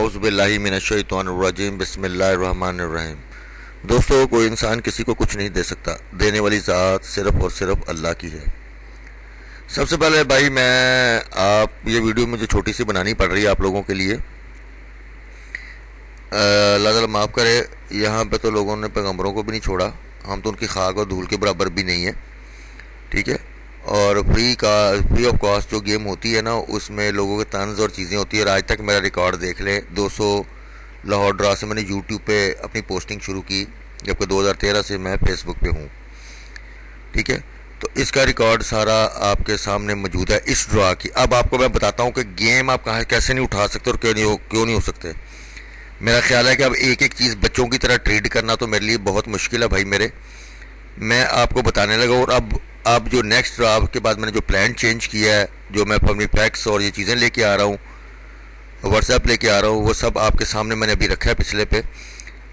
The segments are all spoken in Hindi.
औज़ुबिल्लाहि मिनश्शैतानिर्रजीम बिस्मिल्लाहिर्रहमानिर्रहीम। दोस्तों, कोई इंसान किसी को कुछ नहीं दे सकता, देने वाली ज़ात सिर्फ़ और सिर्फ अल्लाह की है। सबसे पहले भाई ये वीडियो मुझे छोटी सी बनानी पड़ रही है आप लोगों के लिए। अल्लाह ताला माफ़ करे, यहाँ पे तो लोगों ने पैगम्बरों को भी नहीं छोड़ा, हम तो उनकी खाक और धूल के बराबर भी नहीं है, ठीक है। और फ्री ऑफ कॉस्ट जो गेम होती है ना, उसमें लोगों के तंज और चीज़ें होती है। और आज तक मेरा रिकॉर्ड देख ले, 200 लाहौर ड्रा से मैंने यूट्यूब पे अपनी पोस्टिंग शुरू की, जबकि 2013 से मैं फेसबुक पे हूँ, ठीक है। तो इसका रिकॉर्ड सारा आपके सामने मौजूद है इस ड्रा की। अब आपको मैं बताता हूँ कि गेम आप कहाँ कैसे नहीं उठा सकते और क्यों नहीं हो सकते। मेरा ख्याल है कि अब एक एक चीज़ बच्चों की तरह ट्रीट करना तो मेरे लिए बहुत मुश्किल है भाई मेरे। मैं आपको बताने लगा। और अब जो नेक्स्ट ड्रा के बाद मैंने जो प्लान चेंज किया है, जो मैं अपनी फैक्ट्स और ये चीज़ें लेके आ रहा हूँ, व्हाट्सएप लेके आ रहा हूँ, वो सब आपके सामने मैंने अभी रखा है पिछले पे।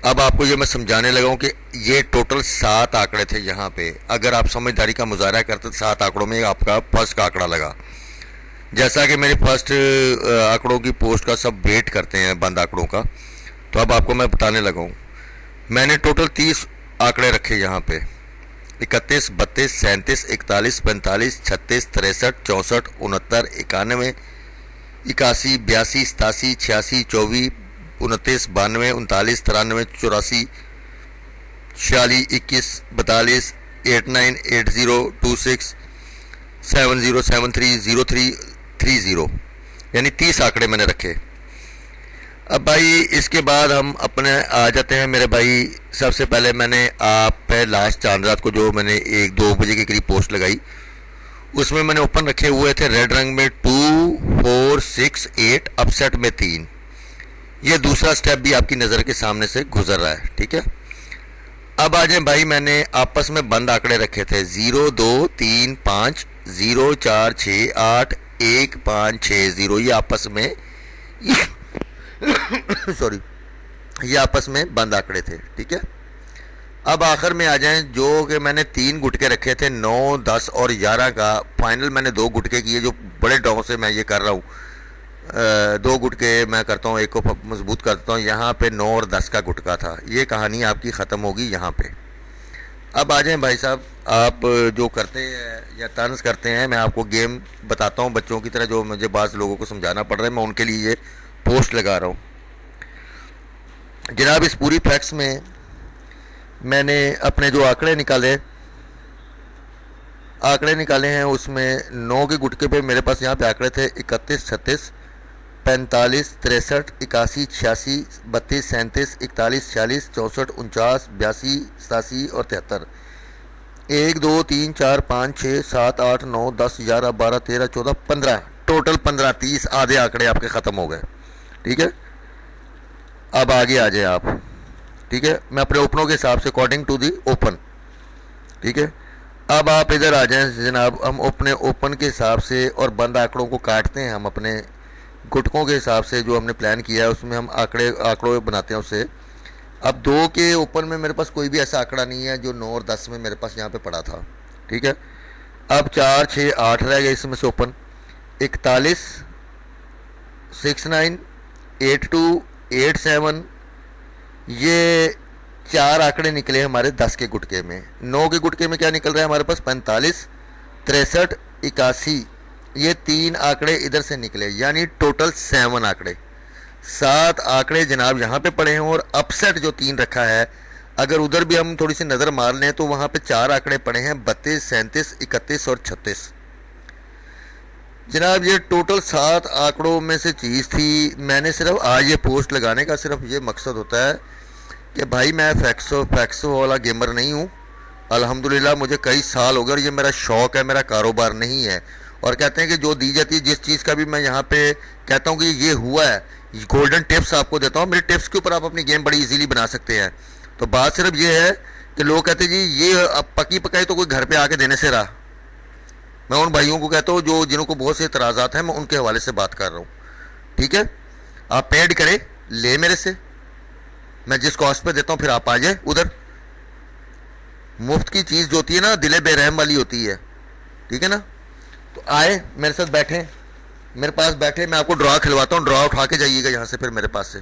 अब आपको ये मैं समझाने लगा हूँ कि ये टोटल 7 आंकड़े थे यहाँ पे। अगर आप समझदारी का मुजाहरा करते तो 7 आंकड़ों में आपका फर्स्ट का आंकड़ा लगा। जैसा कि मेरे फर्स्ट आंकड़ों की पोस्ट का सब वेट करते हैं बंद आंकड़ों का, तो अब आपको मैं बताने लगा हूँ। मैंने टोटल 30 आंकड़े रखे यहाँ पे: 31, 32, 37, 41, 45, 36, 63, 64, 69, 91, 81, 82, 87, 86, 24, 29, 92, 39, 93, 84, 46, 21, 42, 89, 80, 26, 70, 73, 03, 30, यानी 30 आंकड़े मैंने रखे। अब भाई इसके बाद हम अपने आ जाते हैं मेरे भाई। सबसे पहले मैंने आप पे लास्ट चांद रात को जो मैंने 1-2 बजे के करीब पोस्ट लगाई, उसमें मैंने ओपन रखे हुए थे रेड रंग में 2, 4, 6, 8, अपसेट में 3। ये दूसरा स्टेप भी आपकी नज़र के सामने से गुजर रहा है, ठीक है। अब आ जाए भाई, मैंने आपस में बंद आंकड़े रखे थे 0, 2, 3, 5, 0, 4, 6, 8, 1, 5, 6, 0। ये आपस में सॉरी, ये आपस में बंद आंकड़े थे, ठीक है। अब आखिर में आ जाएं, जो कि मैंने 3 गुटके रखे थे 9, 10 और 11 का। फाइनल मैंने 2 गुटके किए, जो बड़े डॉ से मैं ये कर रहा हूँ। 2 गुटके मैं करता हूँ, एक को मजबूत करता हूँ। यहाँ पे 9 और 10 का गुटका था। ये कहानी आपकी ख़त्म होगी यहाँ पे। अब आ जाएं भाई साहब, आप जो करते हैं या तंज करते हैं, मैं आपको गेम बताता हूँ बच्चों की तरह, जो मुझे बाज़ लोगों को समझाना पड़ रहा है, मैं उनके लिए ये पोस्ट लगा रहा हूँ। जनाब, इस पूरी फैक्ट्स में मैंने अपने जो आंकड़े निकाले हैं, उसमें 9 के गुटके पे मेरे पास यहाँ पे आंकड़े थे 31, 36, 45, 63, 81, 86, 32, 37, 41, 46, 64, 49, 82, 87 और 73। 1, 2, 3, 4, 5, 6, 7, 8, 9, 10, 11, 12, 13, 14, 15, टोटल 15, 30 आधे आंकड़े आपके ख़त्म हो गए, ठीक है। अब आगे आ जाए आप, ठीक है। मैं अपने ओपनों के हिसाब से अकॉर्डिंग टू दी ओपन, ठीक है। अब आप इधर आ जाएं जनाब, हम अपने ओपन के हिसाब से और बंद आंकड़ों को काटते हैं। हम अपने गुटकों के हिसाब से जो हमने प्लान किया है, उसमें हम आंकड़ों बनाते हैं उससे। अब 2 के ओपन में मेरे पास कोई भी ऐसा आंकड़ा नहीं है जो 9 और 10 में मेरे पास यहाँ पे पड़ा था, ठीक है। अब 4, 6, 8 रह गए इसमें से ओपन। 41, 69, 82, 87, ये 4 आंकड़े निकले हमारे 10 के गुटके में। 9 के गुटके में क्या निकल रहा है हमारे पास? 45, 63, 81, ये 3 आंकड़े इधर से निकले, यानी टोटल 7 आंकड़े। 7 आंकड़े जनाब यहाँ पे पड़े हैं। और अपसेट जो 3 रखा है, अगर उधर भी हम थोड़ी सी नज़र मार लें तो वहाँ पे 4 आंकड़े पड़े हैं 32, 37, 31 और 36। जनाब, ये टोटल 7 आंकड़ों में से चीज़ थी। मैंने सिर्फ आज ये पोस्ट लगाने का सिर्फ ये मकसद होता है कि भाई मैं फैक्सो वाला गेमर नहीं हूँ। अल्हम्दुलिल्लाह मुझे कई साल हो गए और ये मेरा शौक़ है, मेरा कारोबार नहीं है। और कहते हैं कि जो दी जाती है, जिस चीज़ का भी मैं यहाँ पे कहता हूँ कि ये हुआ है, गोल्डन टिप्स आपको देता हूँ। मेरे टिप्स के ऊपर आप अपनी गेम बड़ी इजीली बना सकते हैं। तो बात सिर्फ ये है कि लोग कहते हैं जी ये अब पकी पकाई तो कोई घर पे आके देने से रहा। मैं उन भाइयों को कहता हूँ जो जिनको बहुत से इतराज़ात हैं, मैं उनके हवाले से बात कर रहा हूँ, ठीक है। आप पेड करें, ले मेरे से, मैं जिस कॉस्ट पे देता हूँ, फिर आप आ जाए उधर। मुफ्त की चीज़ जो होती है ना, दिले बेरहम वाली होती है, ठीक है ना। तो आए मेरे साथ बैठें, मेरे पास बैठे, मैं आपको ड्रा खिलवाता हूँ, ड्रा उठा के जाइएगा यहाँ से, फिर मेरे पास से।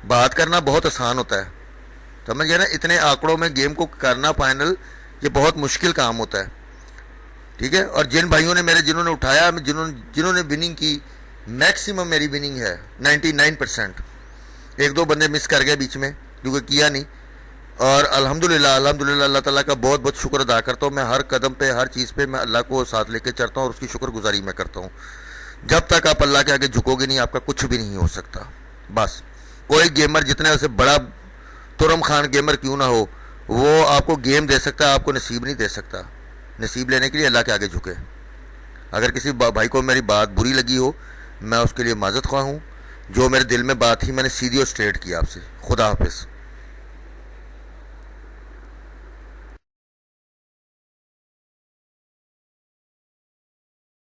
बात करना बहुत आसान होता है, समझ गए ना। इतने आंकड़ों में गेम को करना फाइनल, ये बहुत मुश्किल काम होता है, ठीक है। और जिन भाइयों ने मेरे, जिन्होंने उठाया, जिन्होंने विनिंग की, मैक्सिमम मेरी विनिंग है 99%। एक दो बंदे मिस कर गए बीच में क्योंकि किया नहीं। और अल्हम्दुलिल्लाह अल्हम्दुलिल्लाह अल्लाह ताला का बहुत बहुत शुक्र अदा करता हूँ मैं। हर कदम पे, हर चीज़ पे मैं अल्लाह को साथ लेके चलता हूँ और उसकी शुक्रगुजारी मैं करता हूँ। जब तक आप अल्लाह के आगे झुकोगे नहीं, आपका कुछ भी नहीं हो सकता। बस कोई गेमर जितने उसे बड़ा तुरम खान गेमर क्यों ना हो, वो आपको गेम दे सकता है, आपको नसीब नहीं दे सकता। नसीब लेने के लिए अल्लाह के आगे झुके। अगर किसी भाई को मेरी बात बुरी लगी हो, मैं उसके लिए माजत ख्वाह हूँ। जो मेरे दिल में बात थी मैंने सीधी और स्ट्रेट की आपसे। खुदा हाफिज़।